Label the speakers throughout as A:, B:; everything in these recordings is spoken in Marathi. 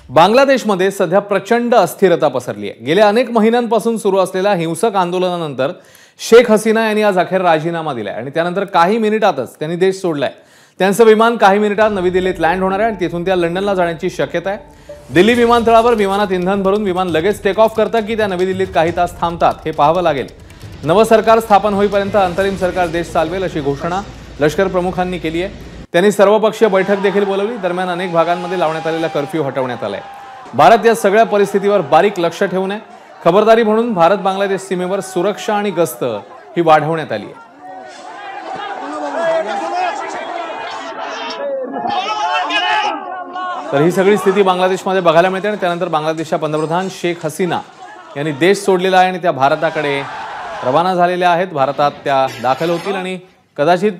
A: बांगलादेशमध्ये सध्या प्रचंड अस्थिरता पसरली आहे। गेल्या अनेक महिन्यांपासून सुरू असलेल्या हिंसक आंदोलनानंतर शेख हसीना यांनी आज अखेर राजीनामा दिलाय आणि त्यानंतर काही मिनिटातच त्यांनी देश सोडलाय। त्यांचं विमान काही मिनिटात नवी दिल्लीत लँड होणार आहे आणि तिथून त्या लंडनला जाण्याची शक्यता आहे। दिल्ली विमानतळावर विमानात इंधन भरून विमान लगेच टेक ऑफ करतं की त्या नवी दिल्लीत काही तास थांबतात हे पाहावं लागेल। नवं सरकार स्थापन होईपर्यंत अंतरिम सरकार देश चालवेल अशी घोषणा लष्कर प्रमुखांनी केली आहे। त्यांनी सर्वपक्षीय बैठक देखील बोलावली। दरम्यान अनेक भागांमध्ये लावण्यात आलेला कर्फ्यू हटवण्यात आलाय। भारत या सगळ्या परिस्थितीवर बारीक लक्ष ठेवून आहे। खबरदारी म्हणून भारत बांगलादेश सीमेवर सुरक्षा आणि गस्त ही वाढवण्यात आली आहे। तर ही सगळी स्थिती बांगलादेशमध्ये बघायला मिळते आणि त्यानंतर बांगलादेशच्या पंतप्रधान शेख हसीना यांनी देश सोडलेला आहे आणि त्या भारताकडे रवाना झालेल्या आहेत। भारतात त्या दाखल होतील आणि कदाचित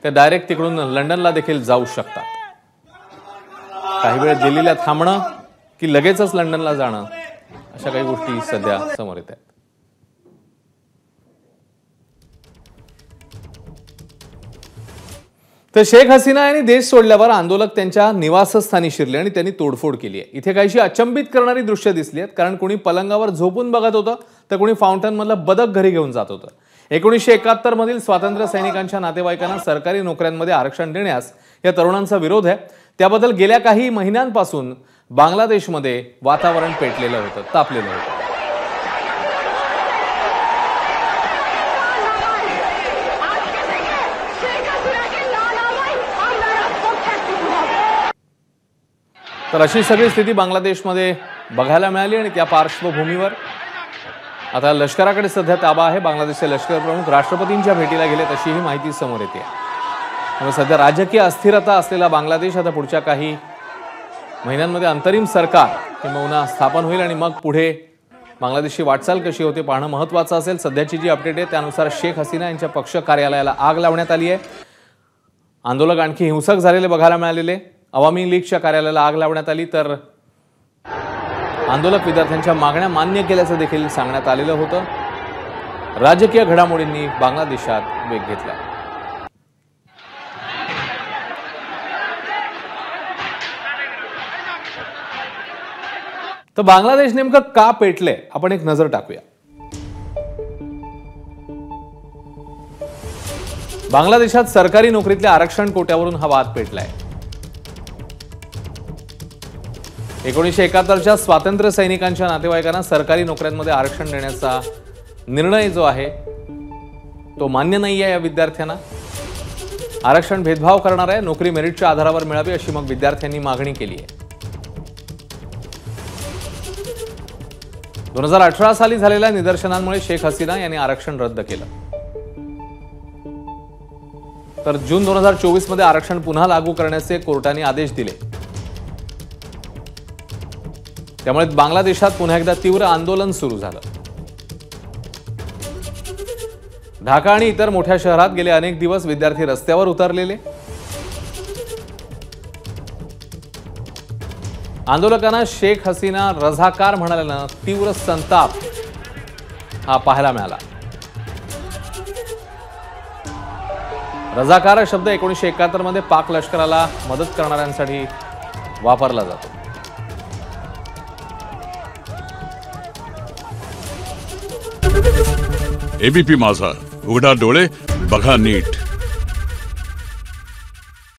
A: ते डायरेक्ट तिकडून लंडनला देखील जाऊ शकतात। काही वेळ दिल्लीला थांबणं की लगेचच लंडनला जाणं अशा काही गोष्टी सध्या समोर येत आहेत। तर शेख हसीना यांनी देश सोडल्यावर आंदोलक त्यांच्या निवासस्थानी शिरले आणि त्यांनी तोडफोड केली आहे। इथे काहीशी अचंबित करणारी दृश्य दिसली आहेत, कारण कोणी पलंगावर झोपून बघत होतं तर कोणी फाउंटन मधलं बदक घरी घेऊन जात होतं। 1971 मधील स्वातंत्र्य सैनिकांच्या नातेवाईकांना सरकारी नोकऱ्यांमध्ये आरक्षण देण्यास या तरुणांचा विरोध आहे। त्याबद्दल गेल्या काही महिन्यांपासून बांगलादेशमध्ये वातावरण पेटलेलं होतं, तापलेलं होतं। तर अशी सगळी स्थिती बांगलादेशमध्ये बघायला मिळाली आणि त्या पार्श्वभूमीवर आता लष्कराकडे सध्या ताबा आहे। बांगलादेशचे लष्कर प्रमुख राष्ट्रपतींच्या भेटीला गेलेत अशी ही माहिती समोर येते। त्यामुळे सध्या राजकीय अस्थिरता असलेला बांगलादेश आता पुढच्या काही महिन्यांमध्ये अंतरिम सरकार किंवा स्थापन होईल आणि मग पुढे बांगलादेशची वाटचाल कशी होते पाहणं महत्त्वाचं असेल। सध्याची जी अपडेट आहे त्यानुसार शेख हसीना यांच्या पक्ष कार्यालयाला आग लावण्यात आली आहे। आंदोलक आणखी हिंसक झालेले बघायला मिळालेले। अवामी लीगच्या कार्यालयाला आग लावण्यात आली तर आंदोलक विद्यार्थ्यांच्या मागण्या मान्य केल्याचं देखील सांगण्यात आलेलं होतं। राजकीय घडामोडींनी बांगलादेशात वेग घेतला। तर बांगलादेश नेमकं का पेटले आपण एक नजर टाकूया। बांगलादेशात सरकारी नोकरीतल्या आरक्षण कोट्यावरून हा वाद पेटलाय। 1971च्या स्वातंत्र्य सैनिकांच्या नातेवाईकांना सरकारी नोकऱ्यांमध्ये आरक्षण देण्याचा निर्णय जो आहे तो मान्य नाही आहे। या विद्यार्थ्यांना आरक्षण भेदभाव करणार आहे, नोकरी मेरिटच्या आधारावर मिळावी अशी मग विद्यार्थ्यांनी मागणी केली आहे। 2018 साली झालेल्या निदर्शनांमुळे शेख हसीना यांनी आरक्षण रद्द केलं। तर जून 2024 मध्ये आरक्षण पुन्हा लागू करण्याचे कोर्टाने आदेश दिले। त्यामुळे बांगलादेशात पुन्हा एकदा तीव्र आंदोलन सुरू झालं। ढाका आणि इतर मोठ्या शहरात गेले अनेक दिवस विद्यार्थी रस्त्यावर उतरलेले। आंदोलकांना शेख हसीना रझाकार म्हणाल्यानं तीव्र संताप हा पाहायला मिळाला। रझाकार हा शब्द 1971 मध्ये पाक लष्कराला मदत करणाऱ्यांसाठी वापरला जातो।
B: एबीपी माझा, उघडा डोळे बघा नीट।